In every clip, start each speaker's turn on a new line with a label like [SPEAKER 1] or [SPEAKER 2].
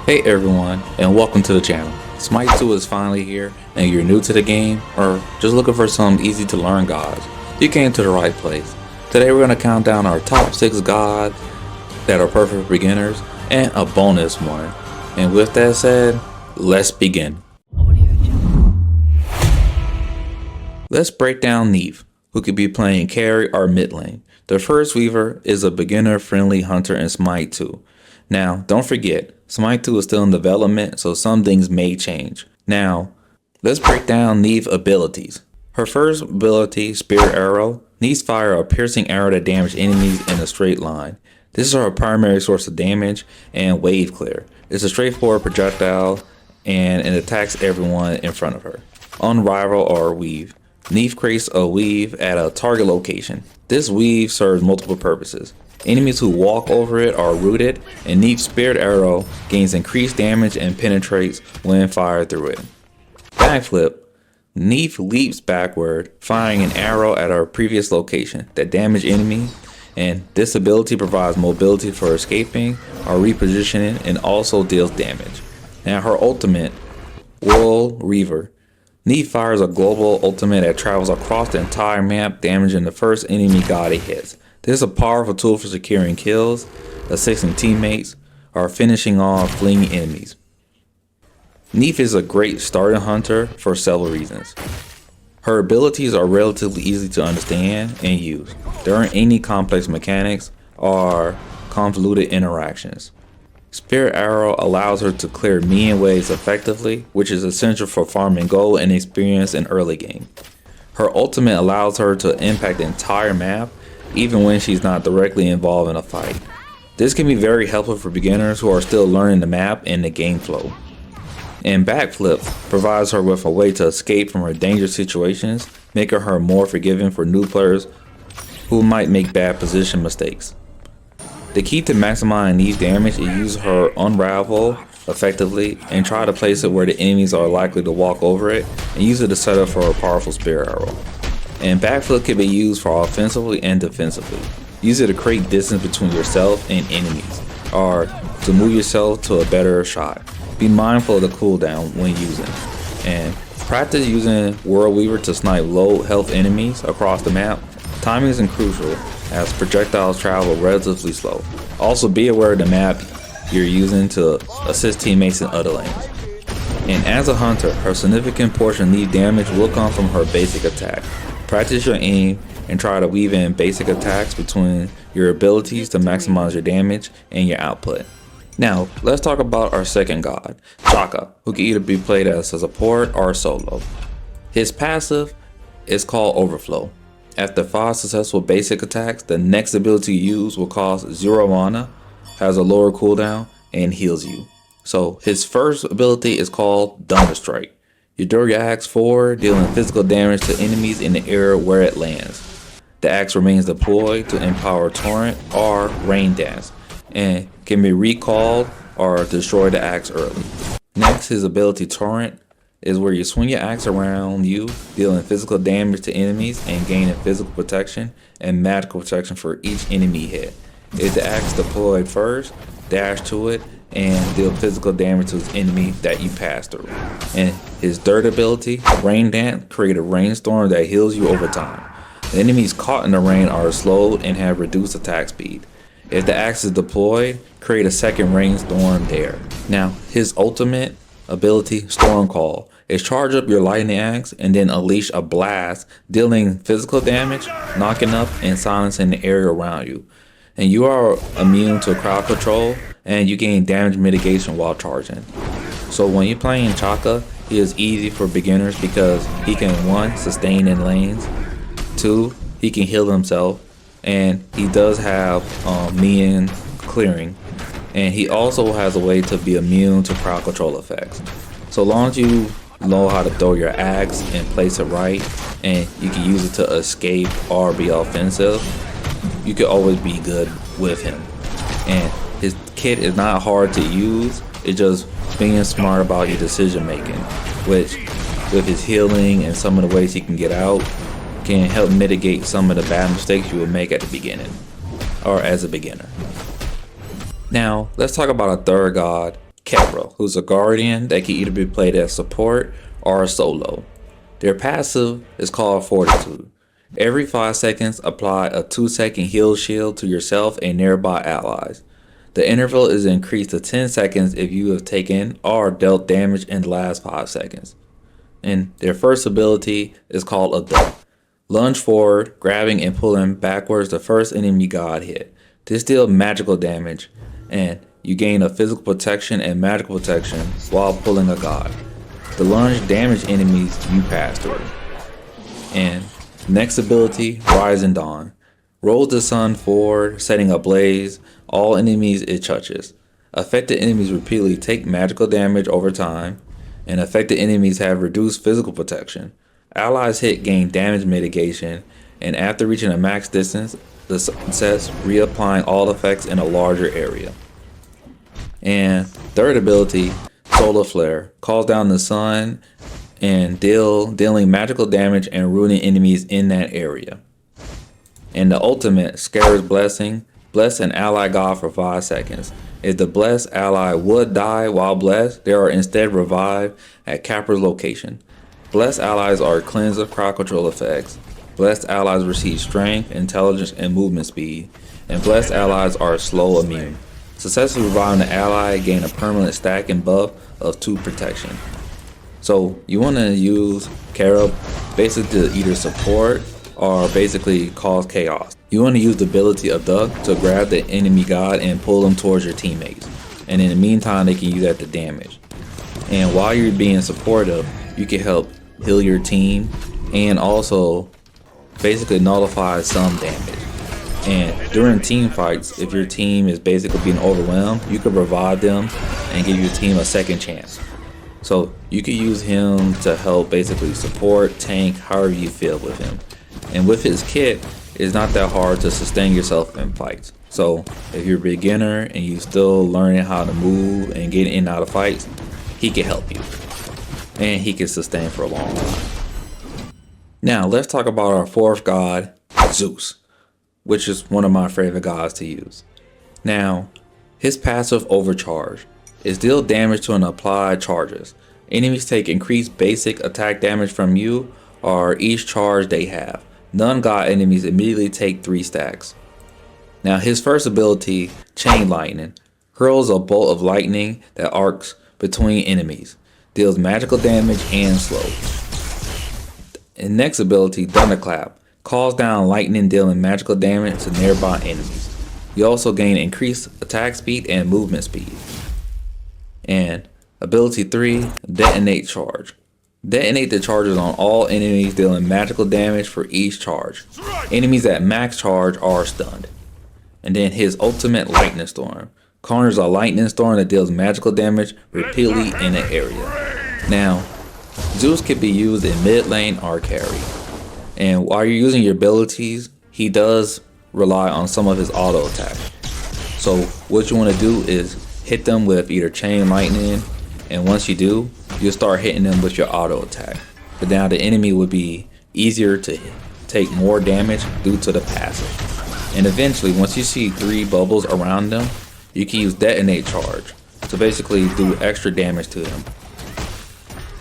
[SPEAKER 1] Hey everyone, and welcome to the channel. Smite 2 is finally here, and you're new to the game, or just looking for some easy to learn gods. You came to the right place. Today we're going to count down our top 6 gods that are perfect for beginners, and a bonus one. And with that said, let's begin. Let's break down Neith, who could be playing carry or mid lane. The first Weaver is a beginner-friendly hunter in Smite 2. Now, don't forget, Smite 2 is still in development, so some things may change. Now, let's break down Neith's abilities. Her first ability, Spirit Arrow. Neith's fire a piercing arrow that damages enemies in a straight line. This is her primary source of damage, and Wave Clear. It's a straightforward projectile, and it attacks everyone in front of her. Unrival or Weave. Neith creates a weave at a target location. This weave serves multiple purposes. Enemies who walk over it are rooted, and Neith's Spirit Arrow gains increased damage and penetrates when fired through it. Backflip. Neith leaps backward, firing an arrow at her previous location that damaged enemies, and this ability provides mobility for escaping or repositioning and also deals damage. Now her ultimate, World Reaver. Neith fires a global ultimate that travels across the entire map, damaging the first enemy god it hits. This is a powerful tool for securing kills, assisting teammates, or finishing off fleeing enemies. Neith is a great starting hunter for several reasons. Her abilities are relatively easy to understand and use. There aren't any complex mechanics or convoluted interactions. Spirit Arrow allows her to clear minion waves effectively, which is essential for farming gold and experience in early game. Her ultimate allows her to impact the entire map, even when she's not directly involved in a fight. This can be very helpful for beginners who are still learning the map and the game flow. And Backflip provides her with a way to escape from her dangerous situations, making her more forgiving for new players who might make bad position mistakes. The key to maximizing Neith's damage is use her Unravel effectively and try to place it where the enemies are likely to walk over it, and use it to set up for a powerful Spirit Arrow. And Backflip can be used for offensively and defensively. Use it to create distance between yourself and enemies, or to move yourself to a better shot. Be mindful of the cooldown when using, and practice using World Weaver to snipe low health enemies across the map. Timing is crucial as projectiles travel relatively slow. Also be aware of the map you're using to assist teammates in other lanes. And as a hunter, her significant portion of Neith damage will come from her basic attack. Practice your aim and try to weave in basic attacks between your abilities to maximize your damage and your output. Now, let's talk about our second god, Chaac, who can either be played as a support or solo. His passive is called Overflow. After 5 successful basic attacks, the next ability you use will cost 0 mana, has a lower cooldown, and heals you. So his first ability is called Thunder Strike. You throw your axe forward, dealing physical damage to enemies in the area where it lands. The axe remains deployed to empower Torrent or Rain Dance, and can be recalled or destroy the axe early. Next, his ability Torrent is where you swing your axe around you, dealing physical damage to enemies and gaining physical protection and magical protection for each enemy hit. If the axe deployed first, dash to it and deal physical damage to his enemy that you pass through. And his third ability, Rain Dance, create a rainstorm that heals you over time. The enemies caught in the rain are slowed and have reduced attack speed. If the axe is deployed, create a second rainstorm there. Now, his ultimate ability, Storm Call, is charge up your lightning axe and then unleash a blast, dealing physical damage, knocking up and silencing the area around you. And you are immune to crowd control, and you gain damage mitigation while charging. So when you're playing Chaac, he is easy for beginners because he can 1, sustain in lanes, 2, he can heal himself, and he does have minion clearing, and he also has a way to be immune to crowd control effects. So long as you know how to throw your axe and place it right, and you can use it to escape or be offensive, you can always be good with him. And his kit is not hard to use, it's just being smart about your decision making, which with his healing and some of the ways he can get out can help mitigate some of the bad mistakes you would make at the beginning or as a beginner. Now let's talk about a third god, Khepri, who's a guardian that can either be played as support or solo. Their passive is called Fortitude. Every 5 seconds, apply a 2-second heal shield to yourself and nearby allies. The interval is increased to 10 seconds if you have taken or dealt damage in the last 5 seconds. And their first ability is called a duck. Lunge forward, grabbing and pulling backwards the first enemy god hit. This deals magical damage, and you gain a physical protection and magical protection while pulling a god. The lunge damage enemies you pass through. And next ability, Rise and Dawn. Rolls the sun forward, setting a blaze all enemies it touches. Affected enemies repeatedly take magical damage over time, and affected enemies have reduced physical protection. Allies hit gain damage mitigation, and after reaching a max distance, the sun sets, reapplying all effects in a larger area. And third ability, Solar Flare, calls down the sun and dealing magical damage and ruining enemies in that area. And the ultimate, Scarab's Blessing, bless an ally god for 5 seconds. If the blessed ally would die while blessed, they are instead revived at Khepri's location. Blessed allies are cleansed of crowd control effects. Blessed allies receive strength, intelligence, and movement speed. And blessed allies are slow immune. Successfully reviving the ally gain a permanent stack and buff of 2 protection. So you want to use Khepri basically to either support or basically cause chaos. You want to use the ability of Duck to grab the enemy god and pull them towards your teammates. And in the meantime, they can use that to damage. And while you're being supportive, you can help heal your team and also basically nullify some damage. And during team fights, if your team is basically being overwhelmed, you can revive them and give your team a second chance. So you can use him to help basically support, tank, however you feel with him. And with his kit, it's not that hard to sustain yourself in fights. So if you're a beginner and you're still learning how to move and get in and out of fights, he can help you. And he can sustain for a long time. Now let's talk about our fourth god, Zeus, which is one of my favorite gods to use. Now, his passive Overcharge is deal damage to an applied charges. Enemies take increased basic attack damage from you or each charge they have. Non-god enemies immediately take 3 stacks. Now his first ability, Chain Lightning, hurls a bolt of lightning that arcs between enemies, deals magical damage and slow. And next ability, Thunderclap, calls down lightning dealing magical damage to nearby enemies. You also gain increased attack speed and movement speed. And ability 3, Detonate Charge. Detonate the charges on all enemies dealing magical damage for each charge. Enemies at max charge are stunned. And then his ultimate Lightning Storm. Corners a lightning storm that deals magical damage repeatedly in an area. Now, Zeus can be used in mid lane or carry. And while you're using your abilities, he does rely on some of his auto attack. So what you want to do is hit them with either Chain Lightning, and once you do, you'll start hitting them with your auto attack. But now the enemy would be easier to take more damage due to the passive. And eventually, once you see 3 bubbles around them, you can use Detonate Charge to basically do extra damage to them.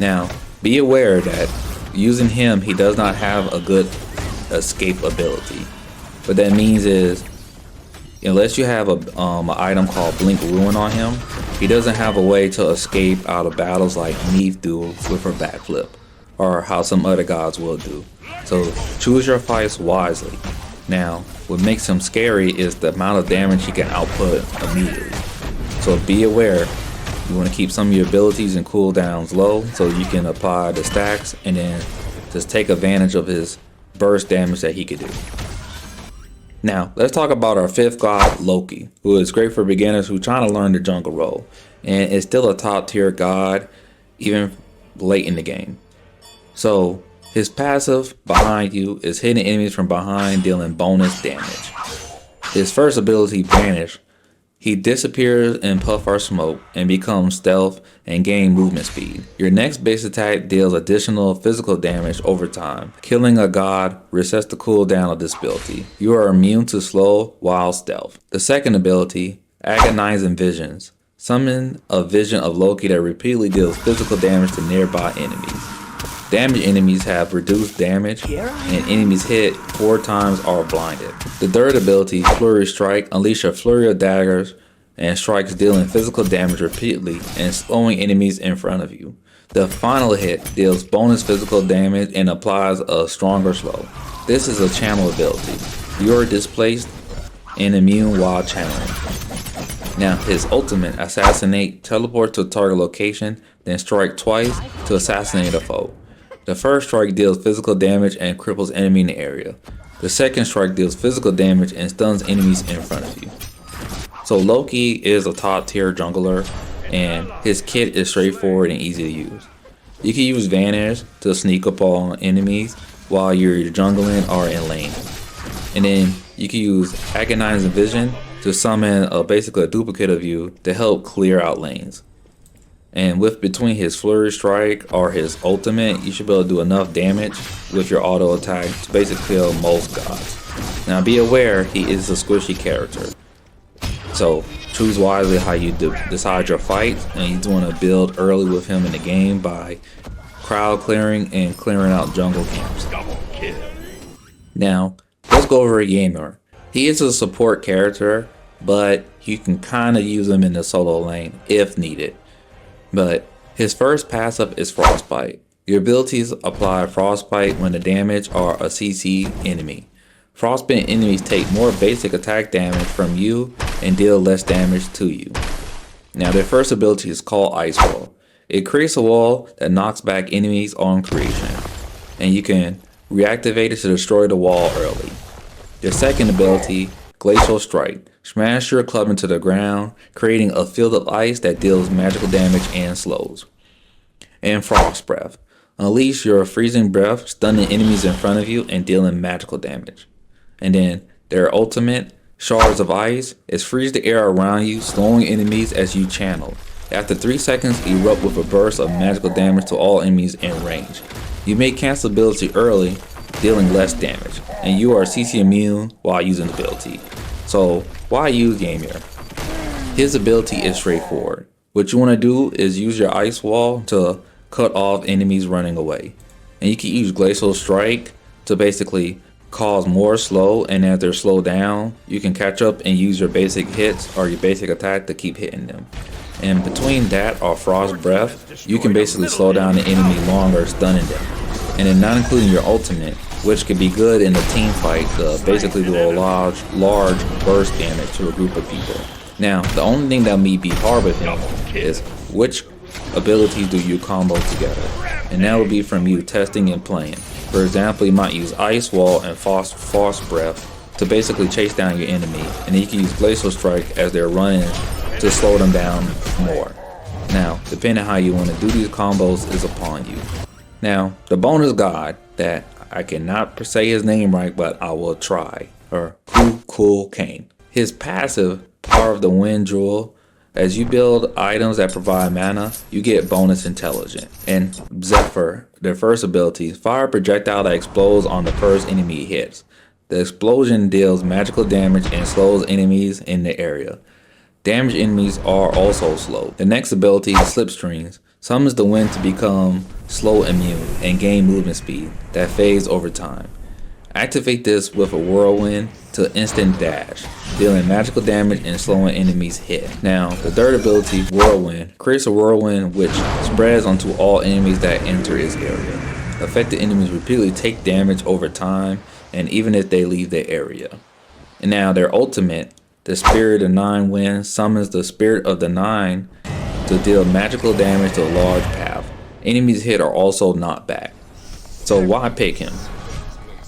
[SPEAKER 1] Now, be aware that using him, he does not have a good escape ability. What that means is, unless you have an item called Blink Ruin on him, he doesn't have a way to escape out of battles like Neith do with her backflip, or how some other gods will do. So choose your fights wisely. Now, what makes him scary is the amount of damage he can output immediately. So be aware, you want to keep some of your abilities and cooldowns low so you can apply the stacks and then just take advantage of his burst damage that he could do. Now, let's talk about our fifth god, Loki, who is great for beginners who are trying to learn the jungle role, and is still a top tier god even late in the game. So his passive, Behind You, is hitting enemies from behind, dealing bonus damage. His first ability, Vanish, he disappears in puff or smoke and becomes stealth and gain movement speed. Your next base attack deals additional physical damage over time. Killing a god resets the cooldown of this ability. You are immune to slow while stealth. The second ability, Agonizing Visions, Summon a vision of Loki that repeatedly deals physical damage to nearby enemies. Damaged enemies have reduced damage, and enemies hit 4 times are blinded. The third ability, Flurry Strike, unleash a flurry of daggers and strikes dealing physical damage repeatedly and slowing enemies in front of you. The final hit deals bonus physical damage and applies a stronger slow. This is a channel ability. You are displaced and immune while channeling. Now his ultimate, Assassinate, teleport to a target location, then strike twice to assassinate a foe. The first strike deals physical damage and cripples enemy in the area. The second strike deals physical damage and stuns enemies in front of you. So Loki is a top tier jungler, and his kit is straightforward and easy to use. You can use Vanish to sneak up on enemies while you're jungling or in lane. And then you can use Agonizing Vision to summon basically a duplicate of you to help clear out lanes. And with between his Flurry Strike or his ultimate, you should be able to do enough damage with your auto attack to basically kill most gods. Now be aware, he is a squishy character. So choose wisely how you decide your fights, and you want to build early with him in the game by crowd clearing and clearing out jungle camps. Now let's go over Ymir. He is a support character, but you can kind of use him in the solo lane if needed. But his first passive is Frostbite. Your abilities apply Frostbite when the damage are a CC enemy. Frostbite enemies take more basic attack damage from you and deal less damage to you. Now their first ability is called Ice Wall. It creates a wall that knocks back enemies on creation, and you can reactivate it to destroy the wall early. Their second ability, Glacial Strike. Smash your club into the ground, creating a field of ice that deals magical damage and slows. And Frost Breath. Unleash your freezing breath, stunning enemies in front of you and dealing magical damage. And then their ultimate, Shards of Ice, is freeze the air around you, slowing enemies as you channel. After 3 seconds, erupt with a burst of magical damage to all enemies in range. You may cancel ability early, dealing less damage, and you are CC immune while using the ability. So why use Ymir? His ability is straightforward. What you want to do is use your Ice Wall to cut off enemies running away. And you can use Glacial Strike to basically cause more slow, and as they're slowed down, you can catch up and use your basic hits or your basic attack to keep hitting them. And between that or Frost Breath, you can basically slow down the enemy longer, stunning them. And then not including your ultimate, which can be good in a team fight to basically do a large burst damage to a group of people. Now, the only thing that may be hard with him is which abilities do you combo together, and that would be from you testing and playing. For example, you might use Ice Wall and Frost Breath to basically chase down your enemy, and then you can use Glacial Strike as they're running to slow them down more. Now, depending on how you want to do these combos is upon you. Now, the bonus god that I cannot say his name right, but I will try, or Kukulkan. His passive, Power of the Wind Jewel. As you build items that provide mana, you get bonus intelligence. And Zephyr, their first ability, fire a projectile that explodes on the first enemy it hits. The explosion deals magical damage and slows enemies in the area. Damaged enemies are also slow. The next ability, Slipstreams, summons the wind to become slow immune and gain movement speed that fades over time. Activate this with a whirlwind to instant dash, dealing magical damage and slowing enemies hit. Now, the third ability, Whirlwind, creates a whirlwind which spreads onto all enemies that enter its area. Affected enemies repeatedly take damage over time, and even if they leave the area. And now their ultimate, the Spirit of Nine Winds, summons the Spirit of the Nine to deal magical damage to a large path. Enemies hit are also knocked back. So why pick him?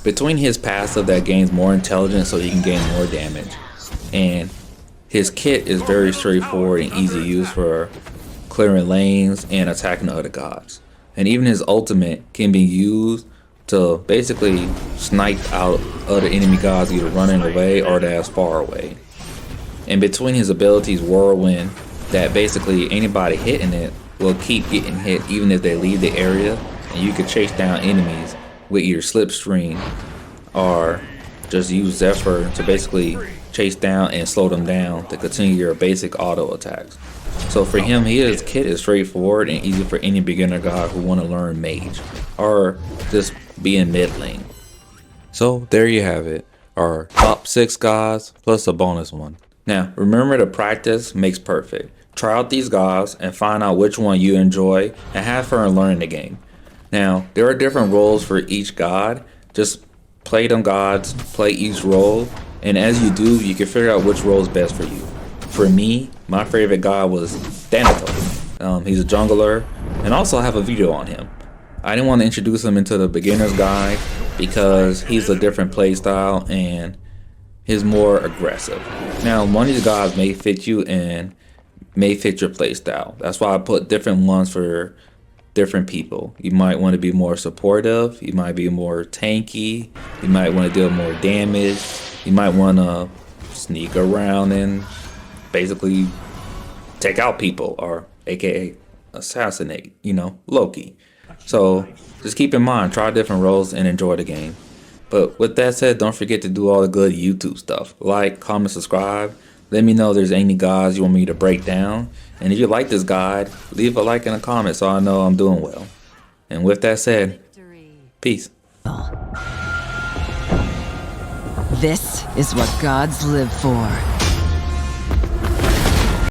[SPEAKER 1] Between his passive that gains more intelligence so he can gain more damage, and his kit is very straightforward and easy to use for clearing lanes and attacking other gods. And even his ultimate can be used to basically snipe out other enemy gods either running away or that's far away. And between his abilities, Whirlwind, that basically anybody hitting it will keep getting hit even if they leave the area, and you can chase down enemies with either Slipstream or just use Zephyr to basically chase down and slow them down to continue your basic auto attacks. So for him, his kit is straightforward and easy for any beginner god who want to learn mage or just be in mid lane. So there you have it, our top 6 gods plus a bonus one. Now remember, to practice makes perfect. Try out these gods and find out which one you enjoy and have fun learning the game. Now there are different roles for each god. Just play them gods, play each role, and as you do, you can figure out which role is best for you. For me, my favorite god was Thanatos. He's a jungler, and also I have a video on him. I didn't want to introduce him into the beginner's guide because he's a different playstyle and he's more aggressive. Now, one of these gods may fit you and may fit your playstyle. That's why I put different ones for different people. You might want to be more supportive, you might be more tanky, you might want to deal more damage, you might want to sneak around and basically take out people, or aka assassinate, Loki. So just keep in mind, try different roles and enjoy the game. But with that said, don't forget to do all the good YouTube stuff. Like, comment, subscribe. Let me know if there's any gods you want me to break down. And if you like this guide, leave a like in a comment so I know I'm doing well. And with that said, peace.
[SPEAKER 2] This is what gods live for.